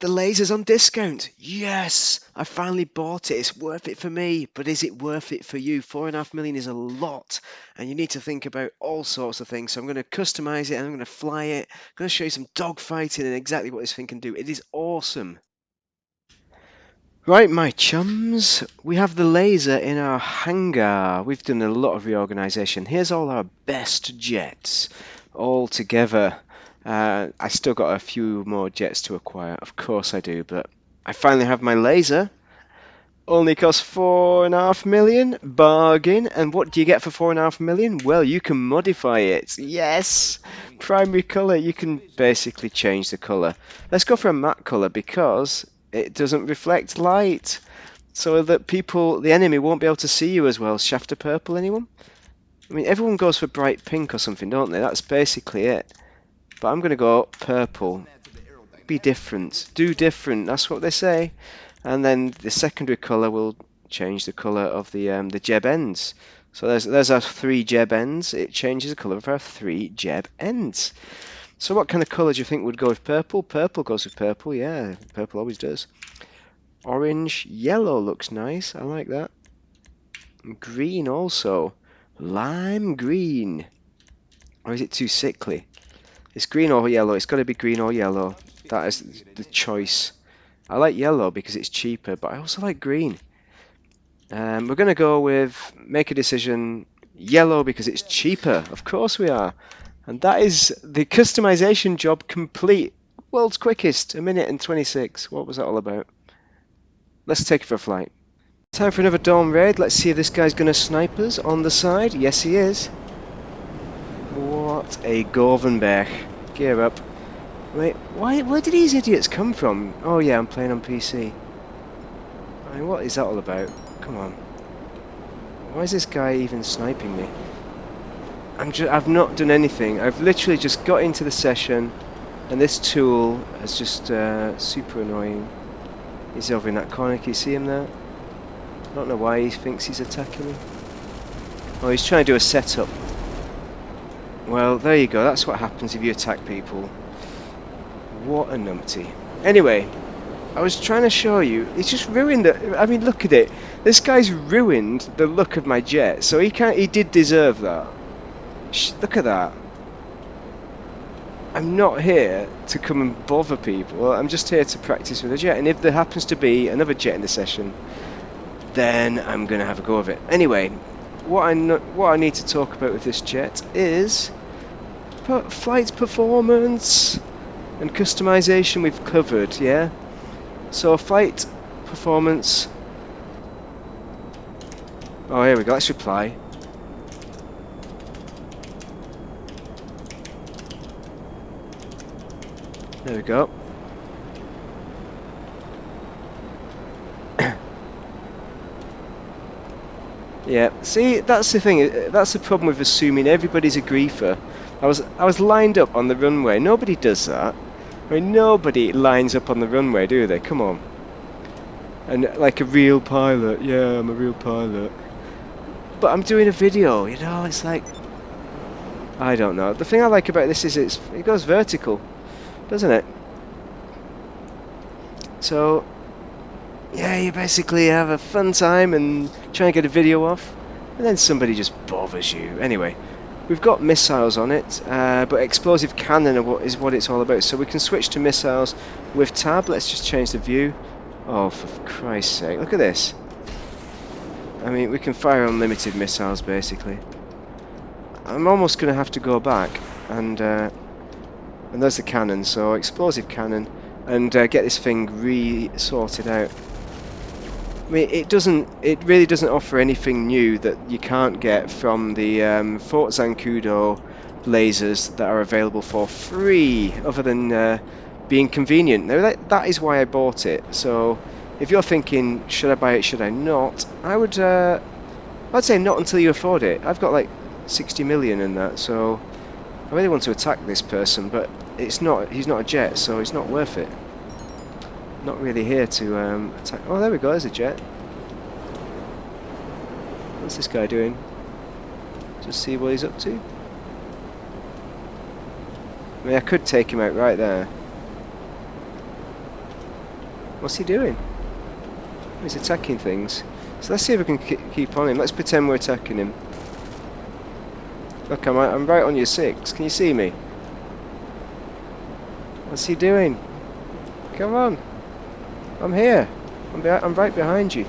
The laser's on discount. Yes, I finally bought it. It's worth it for me, but is it worth it for you? 4.5 million is a lot, and you need to think about all sorts of things. So I'm going to customize it, and I'm going to fly it. I'm going to show you some dogfighting and exactly what this thing can do. It is awesome. Right, my chums, we have the laser in our hangar. We've done a lot of reorganization. Here's all our best jets all together. I still got a few more jets to acquire, of course I do, but I finally have my laser. Only costs 4.5 million, bargain. And what do you get for 4.5 million? Well, you can modify it. Yes, primary color. You can basically change the color. Let's go for a matte color because it doesn't reflect light, so that the enemy, won't be able to see you as well. Shaft of purple, anyone? I mean, everyone goes for bright pink or something, don't they? That's basically it. But I'm going to go purple. Be different. Do different. That's what they say. And then the secondary colour will change the colour of the jeb ends. So there's our 3 jeb ends. It changes the colour of our 3 jeb ends. So what kind of colour do you think would go with purple? Purple goes with purple, yeah. Purple always does. Orange, yellow looks nice. I like that. Green also. Lime green. Or is it too sickly? It's green or yellow. It's got to be green or yellow. That is the choice. I like yellow because it's cheaper, but I also like green. We're going to go with, make a decision, yellow because it's cheaper. Of course we are. And that is the customization job complete. World's quickest, 1 minute and 26. What was that all about? Let's take it for a flight. Time for another dome raid. Let's see if this guy's going to snipe us on the side. Yes, he is. What a Gorvenberg. Gear up. Wait, where did these idiots come from? Oh yeah, I'm playing on PC. I mean, what is that all about? Come on. Why is this guy even sniping me? I've not done anything. I've literally just got into the session, and this tool is just super annoying. He's over in that corner. Can you see him there? I don't know why he thinks he's attacking me. Oh, he's trying to do a setup. Well, there you go. That's what happens if you attack people. What a numpty. Anyway, I was trying to show you. It's just ruined it. I mean, look at it. This guy's ruined the look of my jet. So he did deserve that. Look at that. I'm not here to come and bother people. I'm just here to practice with a jet. And if there happens to be another jet in the session, then I'm going to have a go of it. Anyway, what I need to talk about with this jet is flight performance and customization. We've covered, yeah. So flight performance. Oh, here we go. Let's reply. There we go. Yeah, see, that's the thing. That's the problem with assuming everybody's a griefer. I was lined up on the runway. Nobody does that. I mean, nobody lines up on the runway, do they? Come on. And like a real pilot. Yeah, I'm a real pilot. But I'm doing a video, you know. It's like, I don't know. The thing I like about this is it goes vertical, doesn't it? So yeah, you basically have a fun time and try and get a video off, and then somebody just bothers you. Anyway, we've got missiles on it, but explosive cannon is what it's all about. So we can switch to missiles with tab. Let's just change the view. Oh, for Christ's sake, look at this. I mean, we can fire unlimited missiles, basically. I'm almost going to have to go back, and there's the cannon, so explosive cannon, and get this thing re-sorted out. I mean, it really doesn't offer anything new that you can't get from the Fort Zancudo lasers that are available for free, other than being convenient. Now, that is why I bought it. So, if you're thinking, should I buy it, should I not? I'd say not until you afford it. I've got like 60 million in that, so I really want to attack this person, but he's not a jet, so it's not worth it. Not really here to attack. Oh, there we go, there's a jet. What's this guy doing? Just see what he's up to. I mean, I could take him out right there. What's he doing? He's attacking things. So let's see if we can keep on him. Let's pretend we're attacking him. Look, I'm right on your 6. Can you see me? What's he doing? Come on. I'm here. I'm right behind you.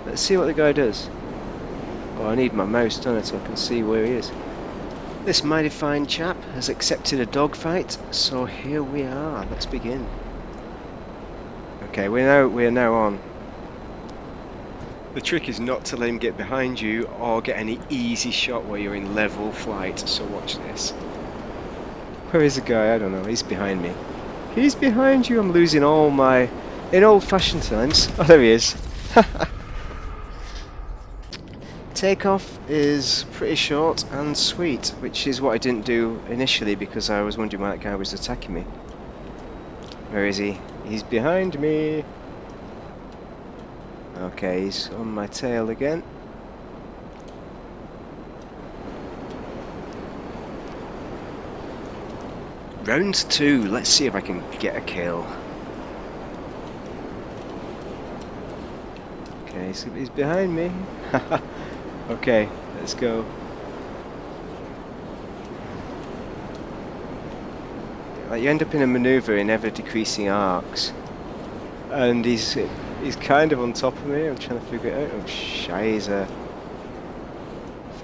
Let's see what the guy does. Oh, I need my mouse, don't I, so I can see where he is. This mighty fine chap has accepted a dogfight, so here we are. Let's begin. Okay, we're now on. The trick is not to let him get behind you or get any easy shot where you're in level flight, so watch this. Where is the guy? I don't know. He's behind me. He's behind you. I'm losing all my... In old-fashioned times. Oh, there he is. Takeoff is pretty short and sweet, which is what I didn't do initially because I was wondering why that guy was attacking me. Where is he? He's behind me. Okay, he's on my tail again. Round 2, let's see if I can get a kill. Okay, so he's behind me. Okay, let's go. Like, you end up in a maneuver in ever decreasing arcs. And he's kind of on top of me. I'm trying to figure it out. Oh, shizer.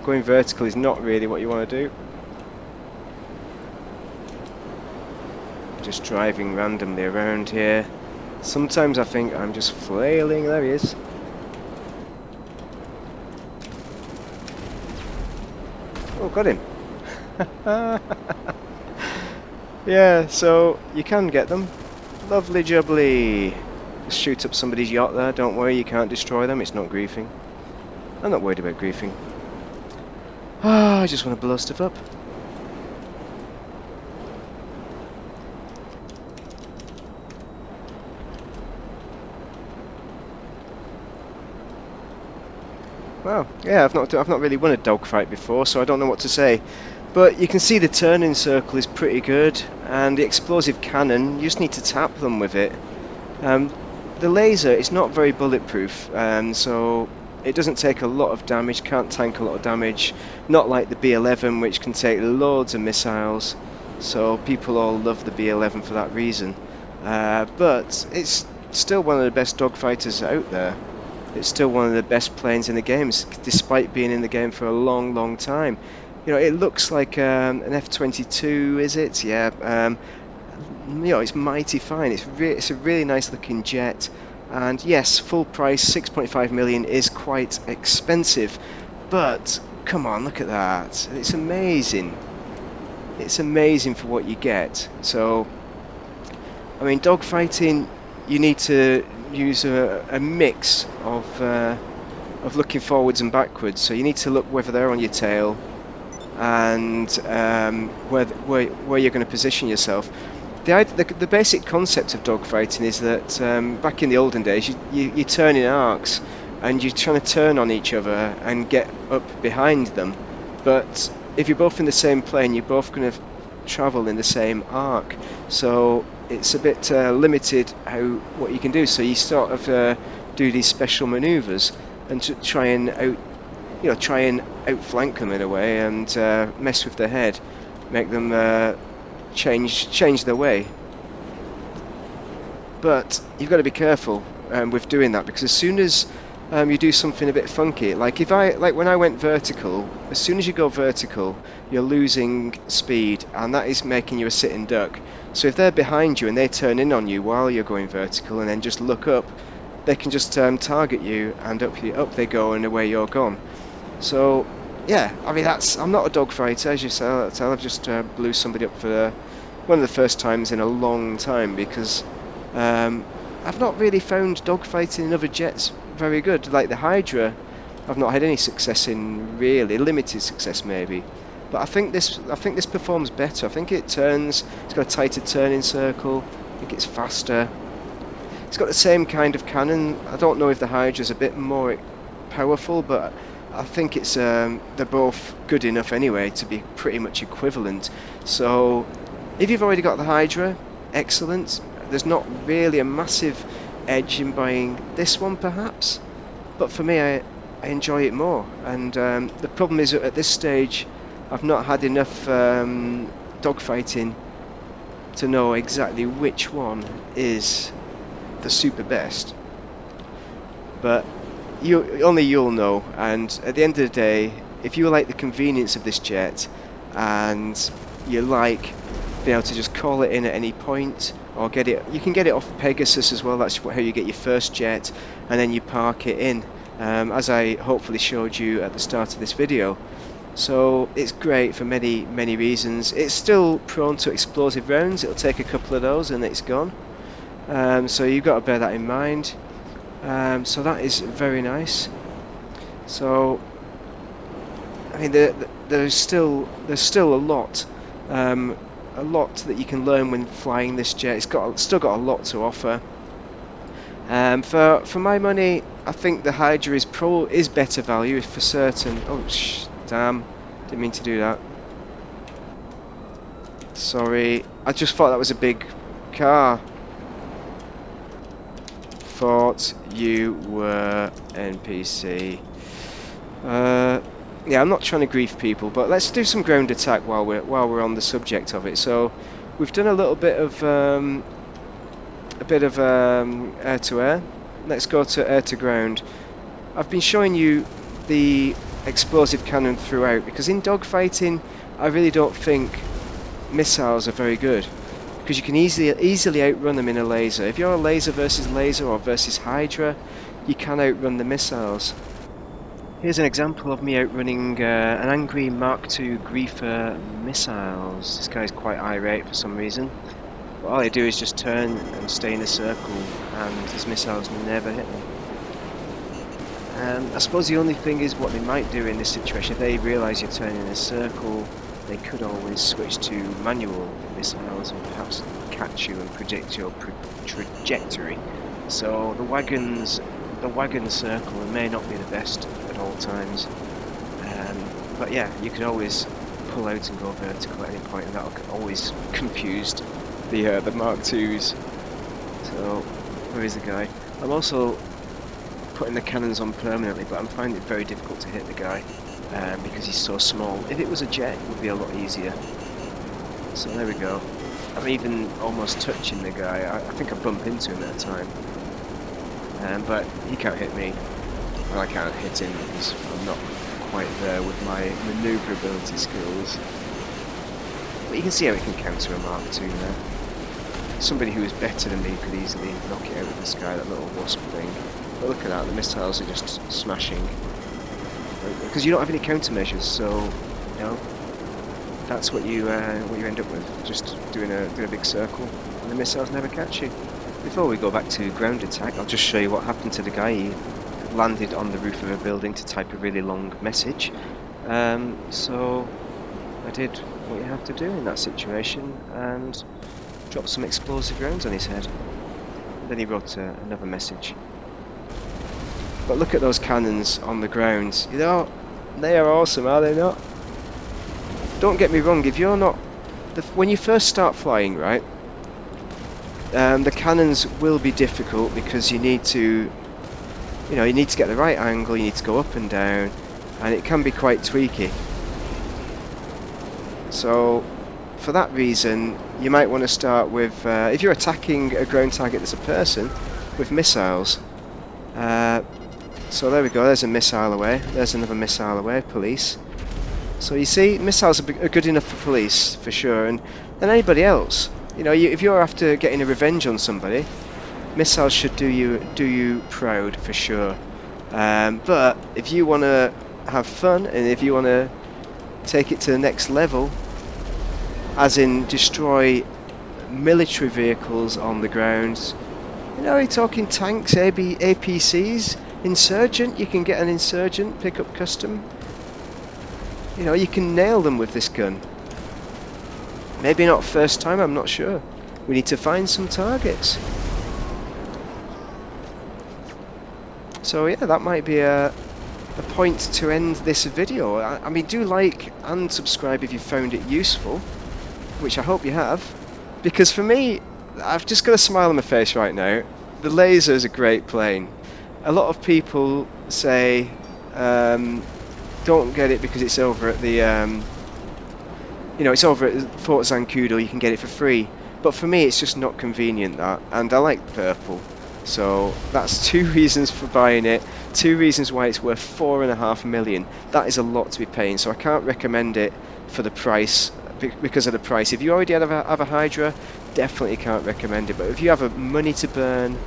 Going vertical is not really what you want to do. Just driving randomly around here. Sometimes I think I'm just flailing. There he is. Oh, got him. Yeah, so you can get them. Lovely jubbly. Just shoot up somebody's yacht there. Don't worry, you can't destroy them. It's not griefing. I'm not worried about griefing. Ah, I just want to blow stuff up. Well, yeah, I've not really won a dogfight before, so I don't know what to say. But you can see the turning circle is pretty good, and the explosive cannon, you just need to tap them with it. The laser is not very bulletproof, so it doesn't take a lot of damage, can't tank a lot of damage, not like the B11, which can take loads of missiles, so people all love the B11 for that reason. But it's still one of the best dogfighters out there. It's still one of the best planes in the game, despite being in the game for a long, long time. You know, it looks like an F-22, is it? Yeah. You know, it's mighty fine. It's a really nice looking jet. And yes, full price, 6.5 million is quite expensive. But, come on, look at that. It's amazing. It's amazing for what you get. So, I mean, dogfighting, you need to use a mix of looking forwards and backwards. So you need to look whether they're on your tail and where you're going to position yourself. The basic concept of dogfighting is that back in the olden days, you turn in arcs and you're trying to turn on each other and get up behind them. But if you're both in the same plane, you're both going to travel in the same arc. So it's a bit limited what you can do. So you sort of do these special manoeuvres and to try and outflank them in a way and mess with their head, make them change their way. But you've got to be careful with doing that, because as soon as you do something a bit funky, like when I went vertical, as soon as you go vertical, you're losing speed, and that is making you a sitting duck. So if they're behind you and they turn in on you while you're going vertical and then just look up, they can just target you, and up they go and away you're gone. So yeah, I mean, I'm not a dogfighter, as you tell. I've just blew somebody up for one of the first times in a long time, because I've not really found dogfighting in other jets very good. Like the Hydra, I've not had any success in, really limited success maybe. But I think this performs better. I think it turns. It's got a tighter turning circle. I think it's faster. It's got the same kind of cannon. I don't know if the Hydra's a bit more powerful, but I think it's they're both good enough anyway to be pretty much equivalent. So if you've already got the Hydra, excellent. There's not really a massive edge in buying this one perhaps, but for me I enjoy it more. And the problem is that at this stage I've not had enough dogfighting to know exactly which one is the super best, but you'll know. And at the end of the day, if you like the convenience of this jet and you like being able to just call it in at any point, or you can get it off Pegasus as well. That's how you get your first jet, and then you park it in, as I hopefully showed you at the start of this video. So it's great for many reasons. It's still prone to explosive rounds. It'll take a couple of those and it's gone. So you've got to bear that in mind. So that is very nice. So I mean, there's still a lot that you can learn when flying this jet. It's still got a lot to offer. For my money, I think the Hydra is better value for certain. Oh damn! Didn't mean to do that. Sorry, I just thought that was a big car. Thought you were NPC. Yeah, I'm not trying to grief people, but let's do some ground attack while we're on the subject of it. So we've done a little bit of air to air. Let's go to air to ground. I've been showing you the explosive cannon throughout because in dogfighting I really don't think missiles are very good, because you can easily outrun them in a laser. If you're a laser versus laser or versus Hydra, you can outrun the missiles. Here's an example of me outrunning an angry Mark II Griefer missiles. This guy's quite irate for some reason. But all I do is just turn and stay in a circle, and his missiles never hit me. I suppose the only thing is what they might do in this situation. If they realise you're turning in a circle, they could always switch to manual missiles and perhaps catch you and predict your trajectory. So the wagon circle may not be the best at all times, but yeah, you could always pull out and go vertical at any point, and that'll always confuse the Mark IIs. So where is the guy? I'm also putting the cannons on permanently, but I'm finding it very difficult to hit the guy because he's so small. If it was a jet, it would be a lot easier. So there we go. I'm even almost touching the guy. I think I bump into him at a time. But he can't hit me. Well, I can't hit him because I'm not quite there with my manoeuvrability skills. But you can see how he can counter a Mark II there. Somebody who is better than me could easily knock it out with this guy, that little wasp thing. But look at that, the missiles are just smashing. Because you don't have any countermeasures, so you know that's what you end up with. Just doing a big circle, and the missiles never catch you. Before we go back to ground attack, I'll just show you what happened to the guy. He landed on the roof of a building to type a really long message. So I did what you have to do in that situation and dropped some explosive rounds on his head. Then he wrote another message. But look at those cannons on the ground. You know, they are awesome, are they not? Don't get me wrong, if you're not... when you first start flying, right, the cannons will be difficult because you need to get the right angle, you need to go up and down, and it can be quite tweaky. So for that reason, you might want to start with, if you're attacking a ground target that's a person, with missiles. So there we go, there's a missile away, there's another missile away, police. So you see, missiles are good enough for police, for sure, and anybody else. You know, if you're after getting a revenge on somebody, missiles should do you proud, for sure. But if you want to have fun, and if you want to take it to the next level, as in destroy military vehicles on the ground, you know, you're talking tanks, APCs, insurgent, you can get an insurgent, pick up custom. You know, you can nail them with this gun. Maybe not first time, I'm not sure. We need to find some targets. So yeah, that might be a point to end this video. I mean, do like and subscribe if you found it useful, which I hope you have. Because for me, I've just got a smile on my face right now. the laser is a great plane. A lot of people say don't get it because it's over at the it's over at Fort Zancudo. You can get it for free, but for me, it's just not convenient that, and I like purple. So that's two reasons for buying it. Two reasons why it's worth 4.5 million. That is a lot to be paying. So I can't recommend it for the price because of the price. If you already have a Hydra, definitely can't recommend it. But if you have a money to burn,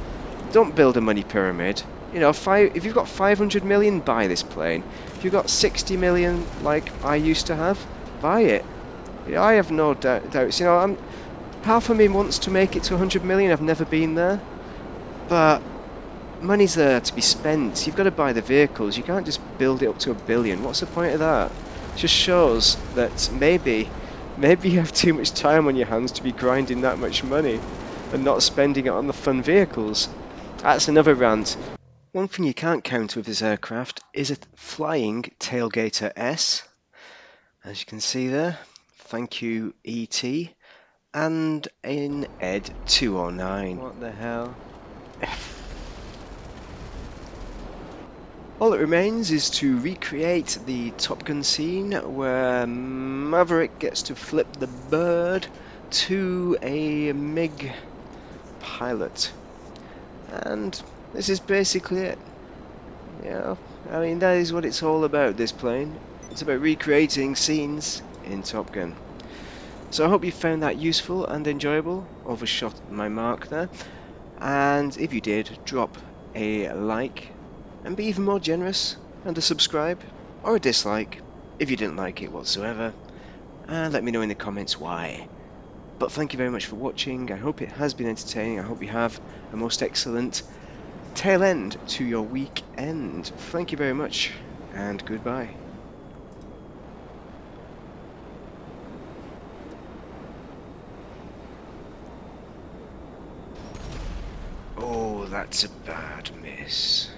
don't build a money pyramid. If you've got 500 million, buy this plane. If you've got 60 million, like I used to have, buy it. I have no doubts. Half of me wants to make it to 100 million. I've never been there, but money's there to be spent. You've got to buy the vehicles. You can't just build it up to 1 billion. What's the point of that? It just shows that maybe you have too much time on your hands to be grinding that much money and not spending it on the fun vehicles. That's another rant. One thing you can't counter with this aircraft is a flying tailgater S. As you can see there, thank you ET, and in Ed 209. What the hell? All that remains is to recreate the Top Gun scene where Maverick gets to flip the bird to a MiG pilot. And this is basically it. That is what it's all about, this plane. It's about recreating scenes in Top Gun. So I hope you found that useful and enjoyable. Overshot my mark there. And if you did, drop a like and be even more generous and a subscribe or a dislike if you didn't like it whatsoever. And let me know in the comments why. But thank you very much for watching. I hope it has been entertaining. I hope you have a most excellent tail end to your weekend. Thank you very much and goodbye. Oh, that's a bad miss.